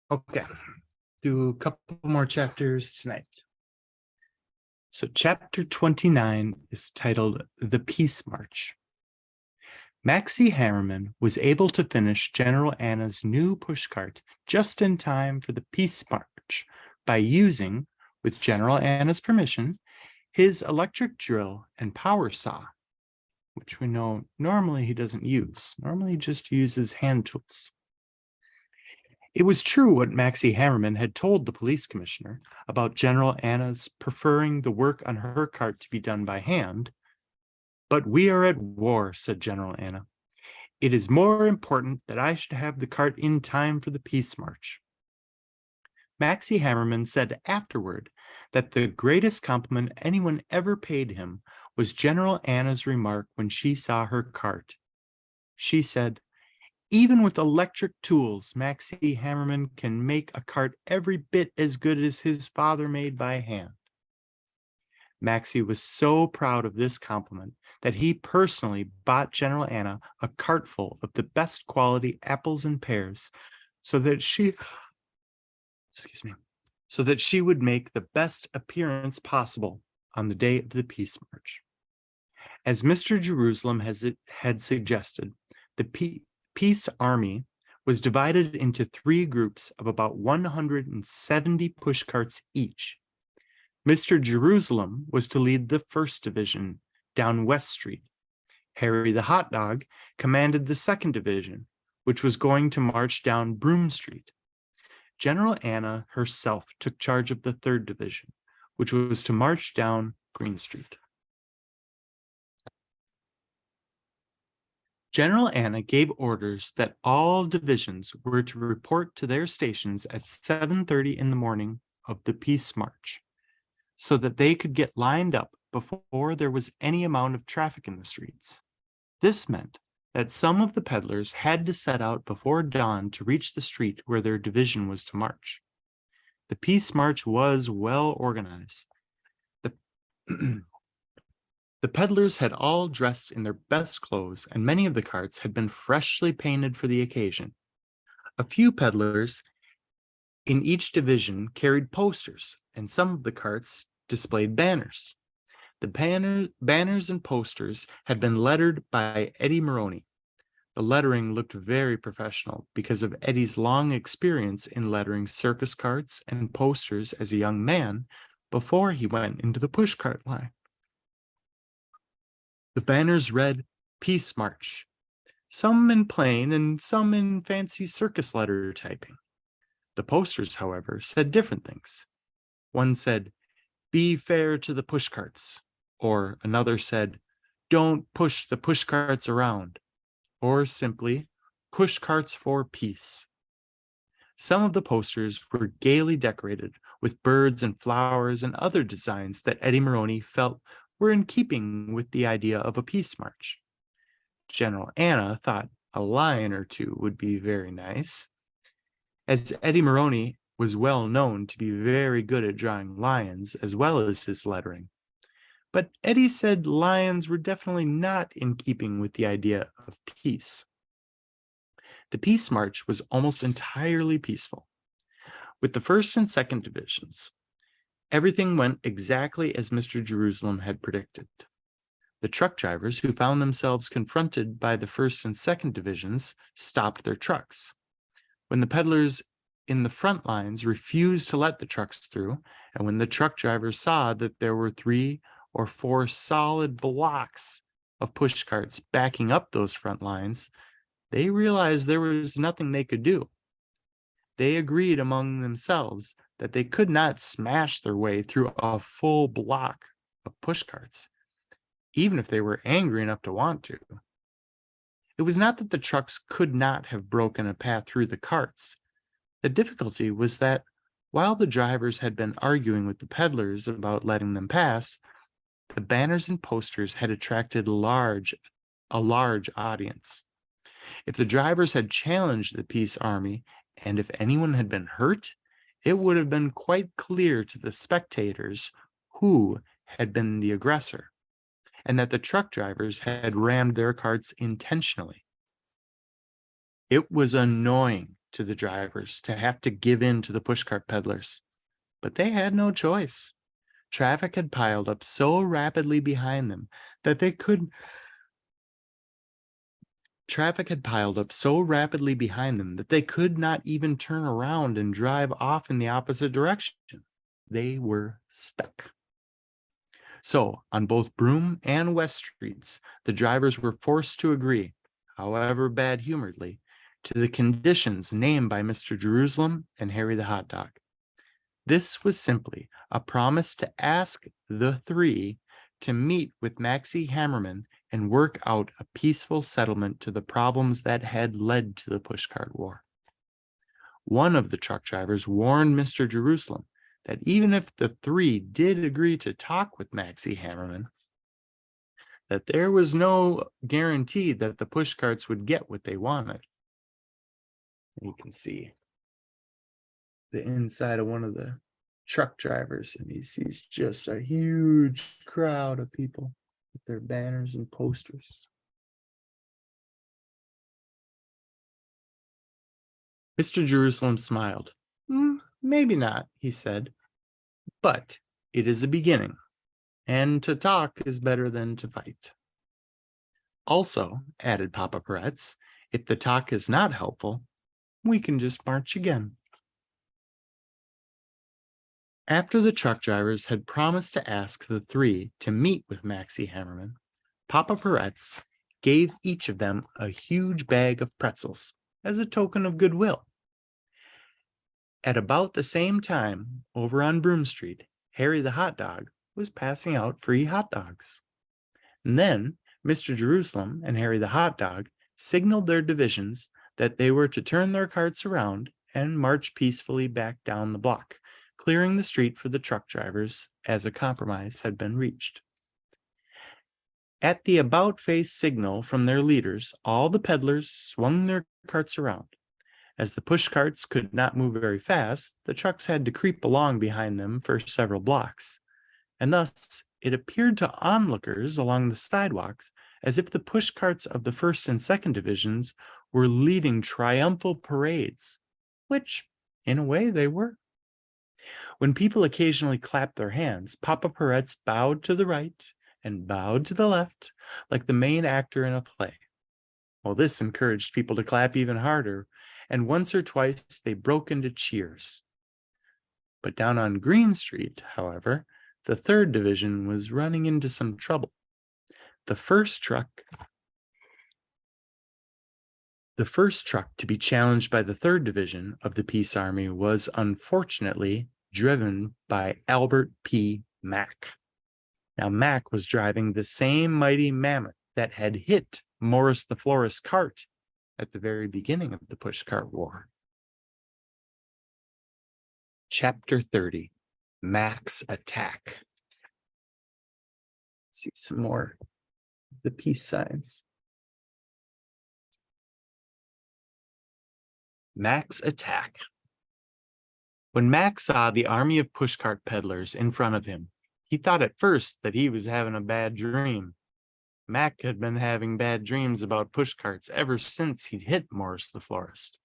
Okay, do a couple more chapters tonight. So chapter 29 is titled The Peace March. Maxie Hammerman was able to finish General Anna's new pushcart just in time for the Peace March by using, with General Anna's permission, his electric drill and power saw, which we know normally he doesn't use. Normally he just uses hand tools. It was true what Maxie Hammerman had told the police commissioner about General Anna's preferring the work on her cart to be done by hand. But we are at war, said General Anna. It is more important that I should have the cart in time for the Peace March. Maxie Hammerman said afterward that the greatest compliment anyone ever paid him was General Anna's remark when she saw her cart. She said, "Even with electric tools, Maxie Hammerman can make a cart every bit as good as his father made by hand." Maxie was so proud of this compliment that he personally bought General Anna a cartful of the best quality apples and pears so that she would make the best appearance possible on the day of the Peace March. As Mr. Jerusalem had suggested, the Peace Army was divided into 3 groups of about 170 pushcarts each. Mr. Jerusalem was to lead the 1st Division down West Street. Harry the Hot Dog commanded the 2nd Division, which was going to march down Broome Street. General Anna herself took charge of the 3rd Division, which was to march down Green Street. General Anna gave orders that all divisions were to report to their stations at 7:30 in the morning of the Peace March, so that they could get lined up before there was any amount of traffic in the streets. This meant that some of the peddlers had to set out before dawn to reach the street where their division was to march. The Peace March was well organized. The peddlers had all dressed in their best clothes, and many of the carts had been freshly painted for the occasion. A few peddlers in each division carried posters, and some of the carts displayed banners. The banners and posters had been lettered by Eddie Maroney. The lettering looked very professional because of Eddie's long experience in lettering circus carts and posters as a young man before he went into the pushcart line. The banners read, "Peace March," some in plain and some in fancy circus letter typing. The posters, however, said different things. One said, "Be fair to the pushcarts," or another said, "Don't push the pushcarts around," or simply, "Pushcarts for Peace." Some of the posters were gaily decorated with birds and flowers and other designs that Eddie Maroney felt were in keeping with the idea of a peace march. General Anna thought a lion or two would be very nice. As Eddie Maroney was well known to be very good at drawing lions as well as his lettering. But Eddie said lions were definitely not in keeping with the idea of peace. The Peace March was almost entirely peaceful. With the 1st and 2nd Divisions, everything went exactly as Mr. Jerusalem had predicted. The truck drivers who found themselves confronted by the 1st and 2nd Divisions stopped their trucks. When the peddlers in the front lines refused to let the trucks through, and when the truck drivers saw that there were 3 or 4 solid blocks of pushcarts backing up those front lines, they realized there was nothing they could do. They agreed among themselves that they could not smash their way through a full block of pushcarts, even if they were angry enough to want to. It was not that the trucks could not have broken a path through the carts. The difficulty was that while the drivers had been arguing with the peddlers about letting them pass, the banners and posters had attracted a large audience. If the drivers had challenged the Peace Army, and if anyone had been hurt, it would have been quite clear to the spectators who had been the aggressor, and that the truck drivers had rammed their carts intentionally. It was annoying to the drivers to have to give in to the pushcart peddlers, but they had no choice. Traffic had piled up so rapidly behind them that they could not even turn around and drive off in the opposite direction. They were stuck. So, on both Broome and West Streets, the drivers were forced to agree, however bad-humoredly, to the conditions named by Mr. Jerusalem and Harry the Hot Dog. This was simply a promise to ask the three to meet with Maxie Hammerman and work out a peaceful settlement to the problems that had led to the Pushcart War. One of the truck drivers warned Mr. Jerusalem that even if the three did agree to talk with Maxie Hammerman, that there was no guarantee that the pushcarts would get what they wanted. You can see the inside of one of the truck drivers, and he sees just a huge crowd of people with their banners and posters. Mr. Jerusalem smiled. Maybe not, he said, but it is a beginning, and to talk is better than to fight. Also, added Papa Peretz, if the talk is not helpful, we can just march again. After the truck drivers had promised to ask the three to meet with Maxie Hammerman, Papa Peretz gave each of them a huge bag of pretzels as a token of goodwill. At about the same time, over on Broome Street, Harry the Hot Dog was passing out free hot dogs. And then Mr. Jerusalem and Harry the Hot Dog signaled their divisions that they were to turn their carts around and march peacefully back down the block, clearing the street for the truck drivers as a compromise had been reached. At the about-face signal from their leaders, all the peddlers swung their carts around. As the push carts could not move very fast, the trucks had to creep along behind them for several blocks, and thus it appeared to onlookers along the sidewalks as if the push carts of the 1st and 2nd divisions were leading triumphal parades, which, in a way, they were. When people occasionally clapped their hands, Papa Peretz bowed to the right and bowed to the left, like the main actor in a play. Well, this encouraged people to clap even harder, and once or twice they broke into cheers. But down on Green Street, however, the 3rd Division was running into some trouble. The first truck to be challenged by the 3rd Division of the Peace Army was unfortunately driven by Albert P. Mack. Now, Mack was driving the same mighty mammoth that had hit Morris the Florist's cart at the very beginning of the Pushcart War. Chapter 30, Mack's Attack. Let's see some more of the peace signs. Mack's Attack. When Mack saw the army of pushcart peddlers in front of him, he thought at first that he was having a bad dream. Mack had been having bad dreams about pushcarts ever since he'd hit Morris the Florist.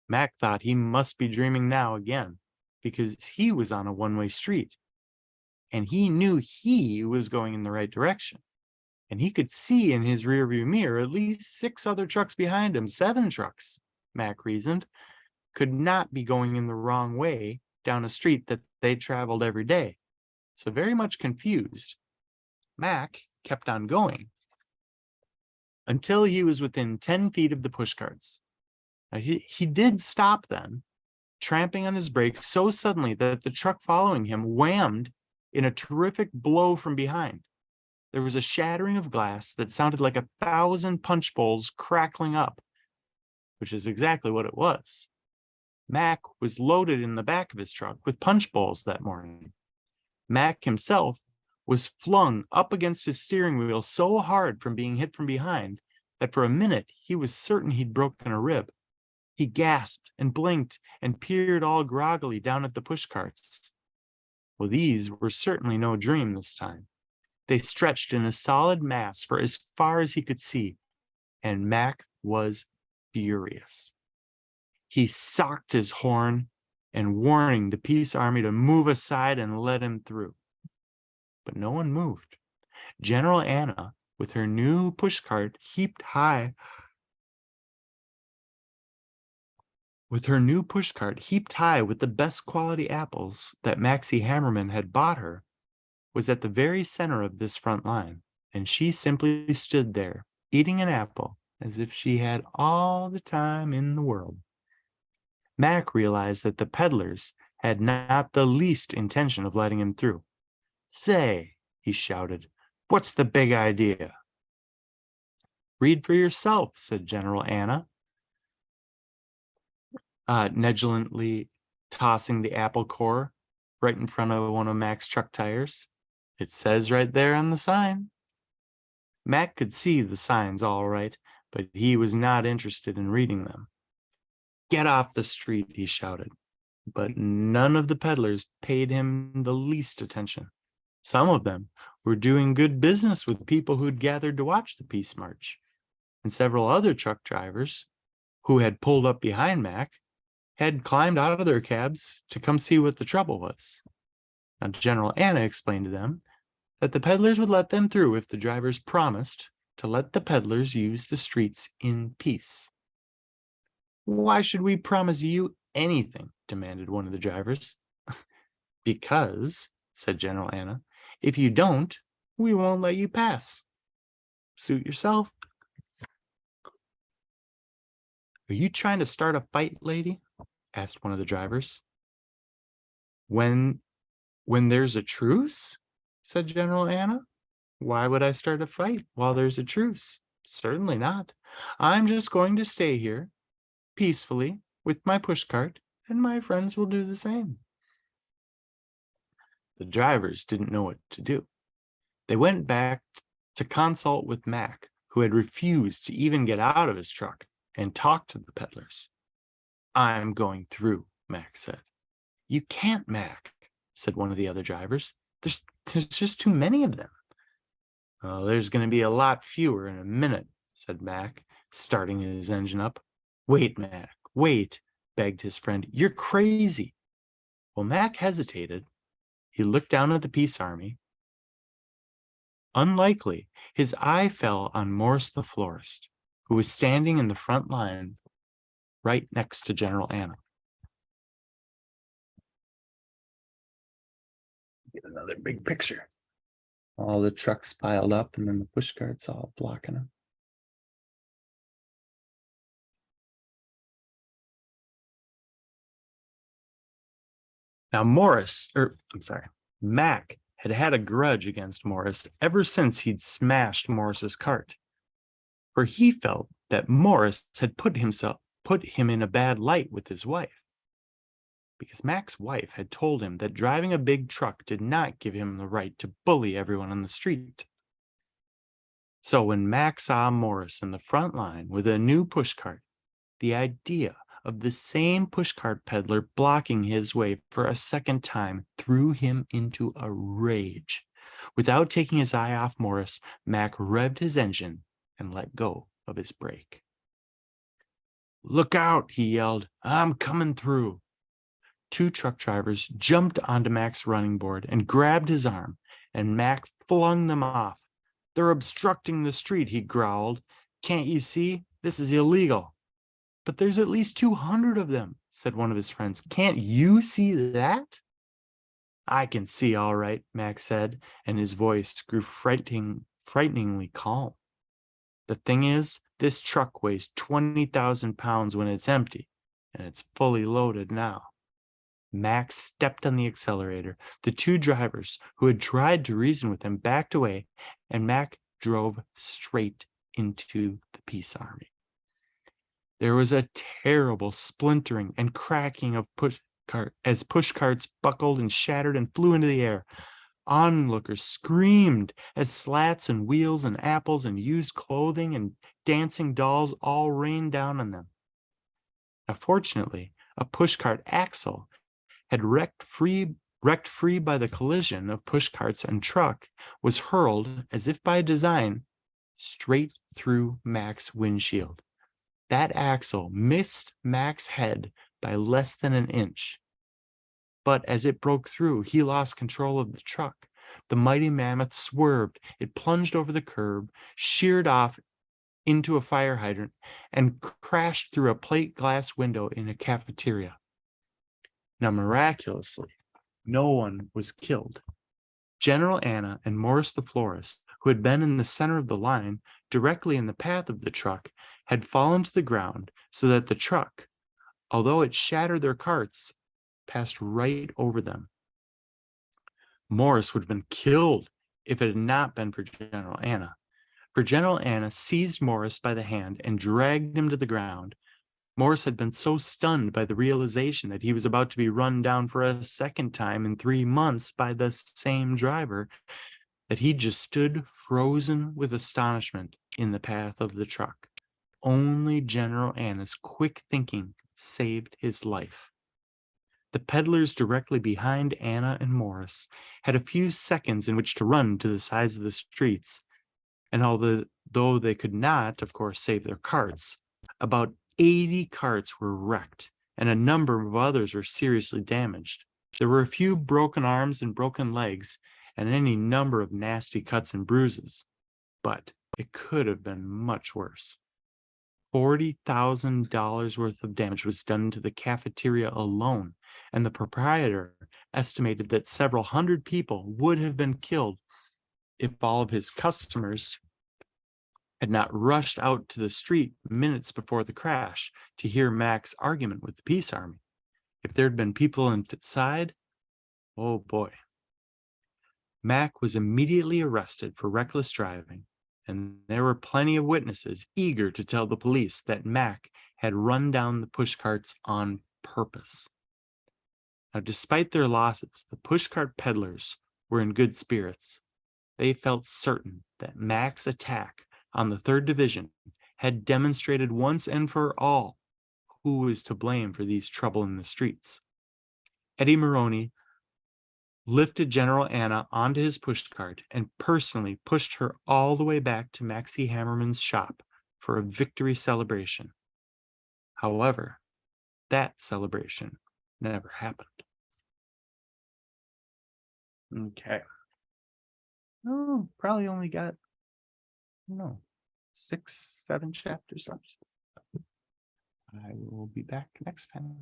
Mack thought he must be dreaming now again, because he was on a one-way street, and he knew he was going in the right direction. And he could see in his rearview mirror at least 6 other trucks behind him, 7 trucks, Mack reasoned, could not be going in the wrong way down a street that they traveled every day. So very much confused, Mack kept on going until he was within 10 feet of the pushcarts. Now, he did stop then, tramping on his brakes so suddenly that the truck following him whammed in a terrific blow from behind. There was a shattering of glass that sounded like 1,000 punch bowls crackling up, which is exactly what it was. Mack was loaded in the back of his truck with punch bowls that morning. Mack himself was flung up against his steering wheel so hard from being hit from behind that for a minute he was certain he'd broken a rib. He gasped and blinked and peered all groggily down at the pushcarts. Well, these were certainly no dream this time. They stretched in a solid mass for as far as he could see, and Mack was furious. He socked his horn and warning the peace army to move aside and let him through. But no one moved. General Anna, with her new pushcart heaped high with the best quality apples that Maxie Hammerman had bought her, was at the very center of this front line, and she simply stood there, eating an apple as if she had all the time in the world. Mac realized that the peddlers had not the least intention of letting him through. "Say," he shouted, "what's the big idea?" "Read for yourself," said General Anna, negligently tossing the apple core right in front of one of Mac's truck tires. "It says right there on the sign." Mac could see the signs all right, but he was not interested in reading them. "Get off the street," he shouted, but none of the peddlers paid him the least attention. Some of them were doing good business with people who'd gathered to watch the peace march, and several other truck drivers who had pulled up behind Mac had climbed out of their cabs to come see what the trouble was. Now, General Anna explained to them that the peddlers would let them through if the drivers promised to let the peddlers use the streets in peace. "Why should we promise you anything?" demanded one of the drivers. "Because," said General Anna, "if you don't, we won't let you pass. Suit yourself." "Are you trying to start a fight, lady?" asked one of the drivers. When there's a truce?" said General Anna. "Why would I start a fight while there's a truce? Certainly not. I'm just going to stay here peacefully with my pushcart, and my friends will do the same." The drivers didn't know what to do. They went back to consult with Mac, who had refused to even get out of his truck and talk to the peddlers. "I'm going through," Mac said. "You can't, Mac," said one of the other drivers. There's just too many of them." "Oh, there's going to be a lot fewer in a minute," said Mac, starting his engine up. "Wait, Mac, wait," begged his friend. "You're crazy." Well, Mac hesitated. He looked down at the peace army. Unlikely, his eye fell on Morris the florist, who was standing in the front line right next to General Anna. Get another big picture. All the trucks piled up and then the pushcarts all blocking them. Now Mac had had a grudge against Morris ever since he'd smashed Morris's cart, for he felt that Morris had put him in a bad light with his wife, because Mac's wife had told him that driving a big truck did not give him the right to bully everyone on the street. So when Mac saw Morris in the front line with a new pushcart, the idea of the same pushcart peddler blocking his way for a second time threw him into a rage. Without taking his eye off Morris, Mac revved his engine and let go of his brake. "Look out," he yelled. "I'm coming through." Two truck drivers jumped onto Mac's running board and grabbed his arm, and Mac flung them off. "They're obstructing the street," he growled. "Can't you see? This is illegal." "But there's at least 200 of them," said one of his friends. "Can't you see that?" "I can see all right," Max said, and his voice grew frighteningly calm. "The thing is, this truck weighs 20,000 pounds when it's empty, and it's fully loaded now." Max stepped on the accelerator. The two drivers who had tried to reason with him backed away, and Mac drove straight into the peace army. There was a terrible splintering and cracking of pushcarts buckled and shattered and flew into the air. Onlookers screamed as slats and wheels and apples and used clothing and dancing dolls all rained down on them. Now, fortunately, a pushcart axle had wrecked free by the collision of pushcarts and truck, was hurled, as if by design, straight through Mac's windshield. That axle missed Mac's head by less than an inch. But as it broke through, he lost control of the truck. The mighty mammoth swerved. It plunged over the curb, sheared off into a fire hydrant, and crashed through a plate glass window in a cafeteria. Now, miraculously, no one was killed. General Anna and Morris the florist, who had been in the center of the line, directly in the path of the truck, had fallen to the ground so that the truck, although it shattered their carts, passed right over them. Morris would have been killed if it had not been for General Anna. For General Anna seized Morris by the hand and dragged him to the ground. Morris had been so stunned by the realization that he was about to be run down for a second time in 3 months by the same driver that he just stood frozen with astonishment in the path of the truck. Only General Anna's quick thinking saved his life. The peddlers directly behind Anna and Morris had a few seconds in which to run to the sides of the streets, and although they could not, of course, save their carts, about 80 carts were wrecked, and a number of others were seriously damaged. There were a few broken arms and broken legs, and any number of nasty cuts and bruises, but it could have been much worse. $40,000 worth of damage was done to the cafeteria alone, and the proprietor estimated that several hundred people would have been killed if all of his customers had not rushed out to the street minutes before the crash to hear Mac's argument with the peace army. If there had been people inside, oh boy. Mac was immediately arrested for reckless driving, and there were plenty of witnesses eager to tell the police that Mac had run down the pushcarts on purpose. Now, despite their losses, the pushcart peddlers were in good spirits. They felt certain that Mac's attack on the 3rd Division had demonstrated once and for all who was to blame for these trouble in the streets. Eddie Maroney lifted General Anna onto his pushcart and personally pushed her all the way back to Maxie Hammerman's shop for a victory celebration. However, that celebration never happened. Okay. Oh, probably only got, 6, 7 chapters left. I will be back next time.